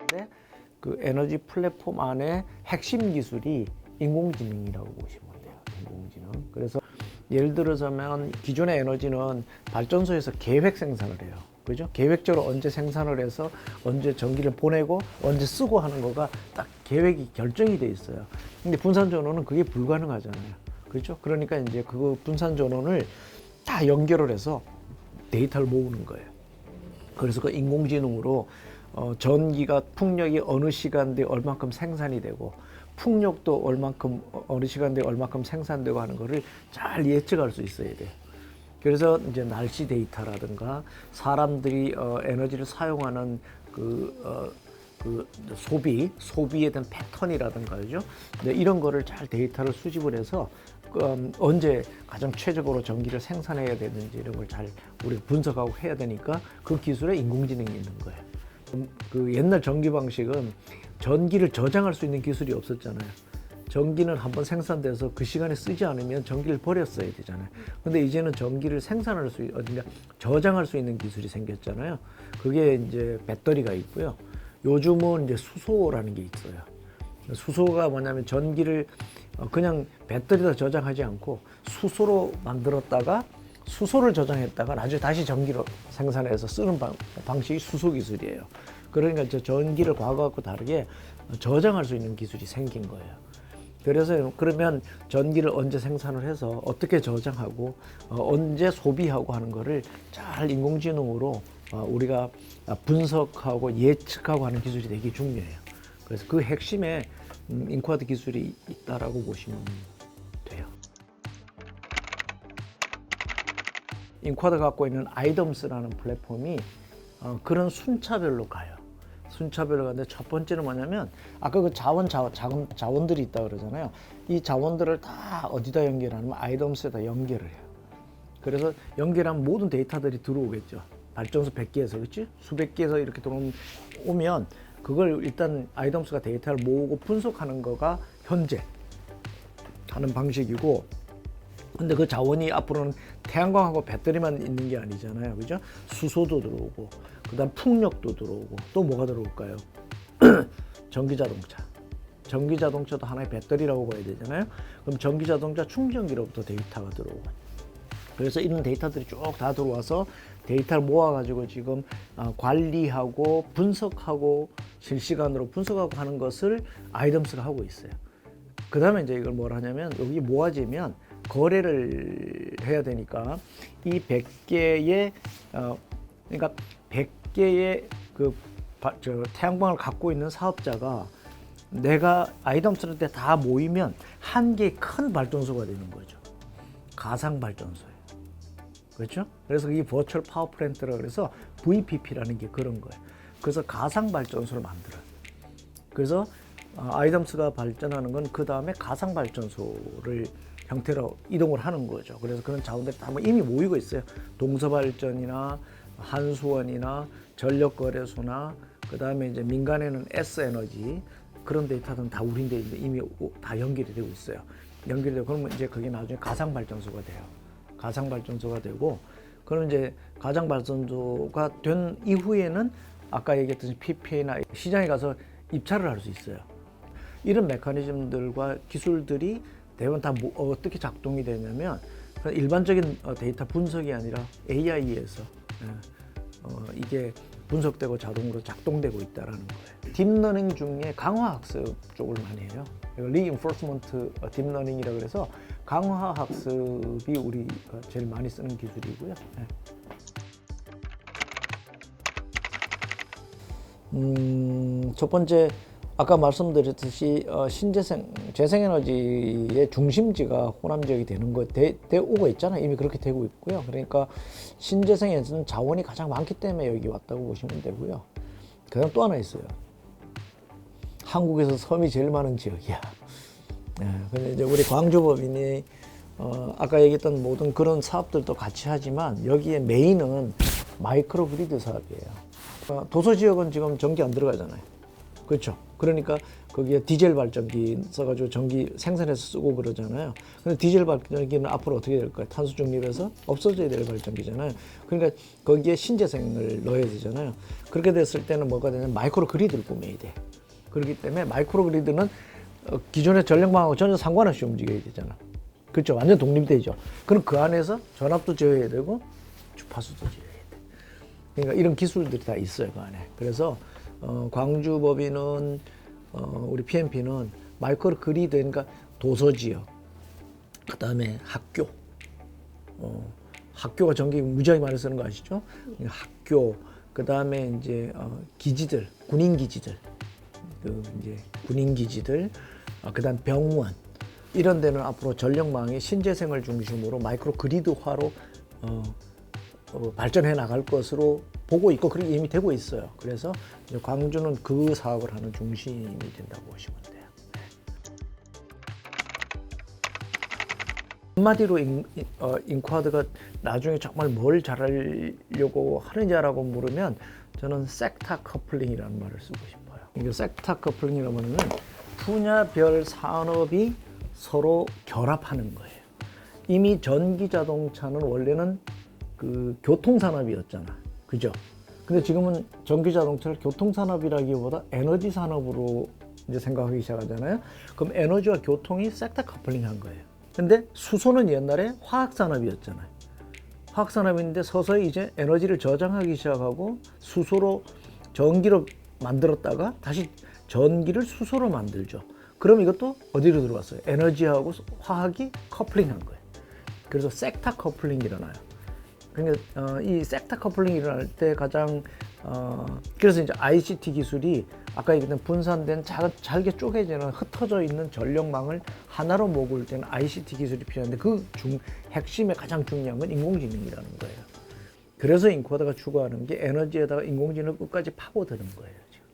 근데 그 에너지 플랫폼 안에 핵심 기술이 인공지능이라고 보시면 돼요. 인공지능. 그래서 예를 들어서면 기존의 에너지는 발전소에서 계획 생산을 해요. 그죠? 계획적으로 언제 생산을 해서 언제 전기를 보내고 언제 쓰고 하는 거가 딱 계획이 결정이 돼 있어요. 근데 분산 전원은 그게 불가능하잖아요. 그렇죠? 그러니까 이제 그 분산 전원을 다 연결을 해서 데이터를 모으는 거예요. 그래서 그 인공지능으로 전기가 풍력이 어느 시간대에 얼만큼 생산이 되고 풍력도 얼만큼 어느 시간대에 얼만큼 생산되고 하는 거를 잘 예측할 수 있어야 돼요. 그래서 이제 날씨 데이터라든가 사람들이 에너지를 사용하는 그 소비에 대한 패턴이라든가 그죠? 이런 거를 잘 데이터를 수집을 해서 언제 가장 최적으로 전기를 생산해야 되는지 이런 걸 잘 우리가 분석하고 해야 되니까 그 기술에 인공지능이 있는 거예요. 그 옛날 전기 방식은 전기를 저장할 수 있는 기술이 없었잖아요. 전기는 한번 생산돼서 그 시간에 쓰지 않으면 전기를 버렸어야 되잖아요. 근데 이제는 전기를 생산할 수, 어딘가 저장할 수 있는 기술이 생겼잖아요. 그게 이제 배터리가 있고요. 요즘은 이제 수소라는 게 있어요. 수소가 뭐냐면 전기를 그냥 배터리에다 저장하지 않고 수소로 만들었다가 수소를 저장했다가 나중에 다시 전기로 생산해서 쓰는 방식이 수소 기술이에요. 그러니까 전기를 과거하고 다르게 저장할 수 있는 기술이 생긴 거예요. 그래서 그러면 전기를 언제 생산을 해서 어떻게 저장하고 언제 소비하고 하는 거를 잘 인공지능으로 우리가 분석하고 예측하고 하는 기술이 되게 중요해요. 그래서 그 핵심에 인쿼드 기술이 있다라고 보시면 돼요. 인쿼드가 갖고 있는 아이덤스라는 플랫폼이 그런 순차별로 가요. 순차별로 가는데 첫 번째는 뭐냐면 아까 그 작은 자원들이 있다 그러잖아요. 이 자원들을 다 어디다 연결하냐면 아이덤스에다 연결을 해요. 그래서 연결하면 모든 데이터들이 들어오겠죠. 발전소 100개에서 그렇지? 수백 개에서 이렇게 들어오면 그걸 일단 아이덤스가 데이터를 모으고 분석하는 거가 현재 하는 방식이고, 근데 그 자원이 앞으로는 태양광하고 배터리만 있는 게 아니잖아요. 그죠? 수소도 들어오고, 그 다음 풍력도 들어오고, 또 뭐가 들어올까요? 전기자동차. 전기자동차도 하나의 배터리라고 봐야 되잖아요. 그럼 전기자동차 충전기로부터 데이터가 들어오고. 그래서 이런 데이터들이 쭉 다 들어와서 데이터를 모아가지고 지금 관리하고 분석하고 실시간으로 분석하고 하는 것을 아이덤스가 하고 있어요. 그 다음에 이제 이걸 뭘 하냐면 여기 모아지면 거래를 해야 되니까 이 100개의 그러니까 100개의 태양광을 갖고 있는 사업자가 내가 아이덤스한테 다 모이면 한 개의 큰 발전소가 되는 거죠. 가상 발전소예요. 그렇죠? 그래서 이 버추얼 파워 플랜트라 그래서 VPP라는 게 그런 거예요. 그래서 가상 발전소를 만들어요. 그래서 아이덤스가 발전하는 건 그 다음에 가상 발전소를 형태로 이동을 하는 거죠. 그래서 그런 자원들이 다 이미 모이고 있어요. 동서발전이나 한수원이나 전력거래소나 그 다음에 이제 민간에는 S에너지 그런 데이터들은 다 우리인데 이미 다 연결이 되고 있어요. 연결이 되고 그러면 이제 그게 나중에 가상 발전소가 돼요. 가상 발전소가 되고 그럼 이제 가상 발전소가 된 이후에는 아까 얘기했듯이 PPA나 시장에 가서 입찰을 할 수 있어요. 이런 메커니즘들과 기술들이 대부분 다 어떻게 작동이 되냐면 일반적인 데이터 분석이 아니라 AI에서 이게 분석되고 자동으로 작동되고 있다는 거예요. 딥러닝 중에 강화학습 쪽을 많이 해요. Reinforcement 딥러닝이라고 해서 강화학습이 우리가 제일 많이 쓰는 기술이고요. 첫 번째 아까 말씀드렸듯이 재생에너지의 중심지가 호남 지역이 되는 거 오고 있잖아요. 이미 그렇게 되고 있고요. 그러니까 신재생에서는 자원이 가장 많기 때문에 여기 왔다고 보시면 되고요. 그다음 또 하나 있어요. 한국에서 섬이 제일 많은 지역이야. 근데 이제 우리 광주법인이 아까 얘기했던 모든 그런 사업들도 같이 하지만 여기에 메인은 마이크로 그리드 사업이에요. 도서 지역은 지금 전기 안 들어가잖아요. 그렇죠. 그러니까 거기에 디젤 발전기 써가지고 전기 생산해서 쓰고 그러잖아요. 근데 디젤 발전기는 앞으로 어떻게 될 거예요? 탄소 중립에서 없어져야 될 발전기잖아요. 그러니까 거기에 신재생을 넣어야 되잖아요. 그렇게 됐을 때는 뭐가 되냐면 마이크로 그리드를 꾸며야 돼. 그렇기 때문에 마이크로 그리드는 기존의 전력망하고 전혀 상관없이 움직여야 되잖아. 그렇죠. 완전 독립되죠. 그럼 그 안에서 전압도 제어해야 되고 주파수도 제어해야 돼. 그러니까 이런 기술들이 다 있어요, 그 안에. 그래서 광주법인은 우리 PMP는 마이크로 그리드, 그러니까 도서지역, 그다음에 학교, 학교가 전기 무지하게 많이 쓰는 거 아시죠? 학교, 그다음에 이제 기지들, 군인 기지들, 이제 군인 기지들, 그다음 병원 이런 데는 앞으로 전력망이 신재생을 중심으로 마이크로 그리드화로 발전해 나갈 것으로 보고 있고 그렇게 이미 되고 있어요. 그래서 이제 광주는 그 사업을 하는 중심이 된다고 보시면 돼요. 한마디로 인쿼드가 나중에 정말 뭘 잘하려고 하느냐라고 물으면 저는 섹터 커플링이라는 말을 쓰고 싶어요. 이게 섹터 커플링이라고 하면 분야별 산업이 서로 결합하는 거예요. 이미 전기 자동차는 원래는 그 교통산업이었잖아. 그죠? 근데 지금은 전기 자동차를 교통산업이라기보다 에너지 산업으로 이제 생각하기 시작하잖아요. 그럼 에너지와 교통이 섹터 커플링 한 거예요. 근데 수소는 옛날에 화학산업이었잖아요. 화학산업인데 서서히 이제 에너지를 저장하기 시작하고 수소로 전기로 만들었다가 다시 전기를 수소로 만들죠. 그럼 이것도 어디로 들어왔어요? 에너지하고 화학이 커플링 한 거예요. 그래서 섹터 커플링이 일어나요. 그러니까 이 섹터 커플링이 일어날 때 가장 그래서 이제 ICT 기술이 아까 얘기했던 분산된 잘게 쪼개지는 흩어져 있는 전력망을 하나로 모을 때는 ICT 기술이 필요한데 그 핵심의 가장 중요한 건 인공지능이라는 거예요. 그래서 인쿼드가 추구하는 게 에너지에다가 인공지능을 끝까지 파고드는 거예요. 지금.